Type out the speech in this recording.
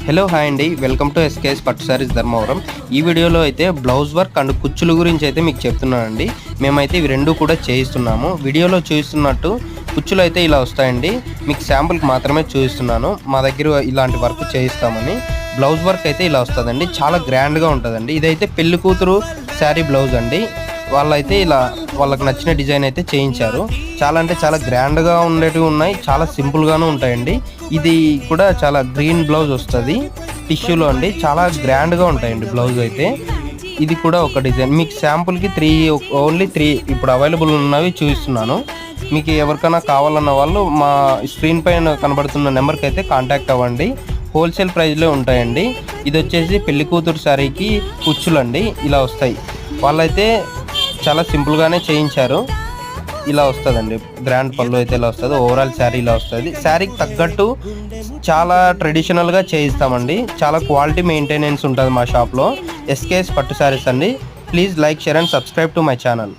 Hello hi అండి, welcome to SKS పట్టు సారీస్ ధర్మవరం. ఈ వీడియోలో అయితే బ్లౌజ్ వర్క్ అండ్ కుచ్చుల గురించి అయితే మీకు చెప్తున్నానండి. మేమైతే ఇవి రెండు కూడా చేయిస్తున్నాము. వీడియోలో చూస్తున్నట్టు కుచ్చులు అయితే ఇలా వస్తాయండి. మీకు శాంపుల్కి మాత్రమే చూపిస్తున్నాను. మా దగ్గర ఇలాంటి వర్క్ చేయిస్తామని. బ్లౌజ్ వర్క్ అయితే ఇలా వస్తుందండి, చాలా గ్రాండ్గా ఉంటుందండి. ఇదైతే పెళ్లి కూతురు శారీ బ్లౌజ్ అండి. వాళ్ళైతే ఇలా వాళ్ళకి నచ్చిన డిజైన్ అయితే చేయించారు. చాలా అంటే చాలా గ్రాండ్గా ఉండేటివి ఉన్నాయి, చాలా సింపుల్గాను ఉంటాయండి. ఇది కూడా చాలా గ్రీన్ బ్లౌజ్ వస్తుంది టిష్యూలో అండి, చాలా గ్రాండ్గా ఉంటాయండి బ్లౌజ్ అయితే. ఇది కూడా ఒక డిజైన్. మీకు శాంపుల్కి ఓన్లీ త్రీ ఇప్పుడు అవైలబుల్ ఉన్నవి చూపిస్తున్నాను. మీకు ఎవరికైనా కావాలన్న వాళ్ళు మా స్క్రీన్ పైన కనబడుతున్న నెంబర్కి అయితే కాంటాక్ట్ అవ్వండి. హోల్సేల్ ప్రైస్లో ఉంటాయండి. ఇది వచ్చేసి పెళ్లి కూతురు శారీకి కుచ్చులండి ఇలా వస్తాయి. వాళ్ళైతే చాలా సింపుల్గానే చేయించారు. ఇలా వస్తుందండి, గ్రాండ్ పళ్ళు అయితే ఇలా వస్తుంది. ఓవరాల్ శారీ ఇలా వస్తుంది. శారీకి తగ్గట్టు చాలా ట్రెడిషనల్గా చేయిస్తామండి. చాలా క్వాలిటీ మెయింటెనెన్స్ ఉంటుంది మా షాప్లో. ఎస్కేఎస్ పట్టు శారీస్ అండి. Please like, share and subscribe to my channel.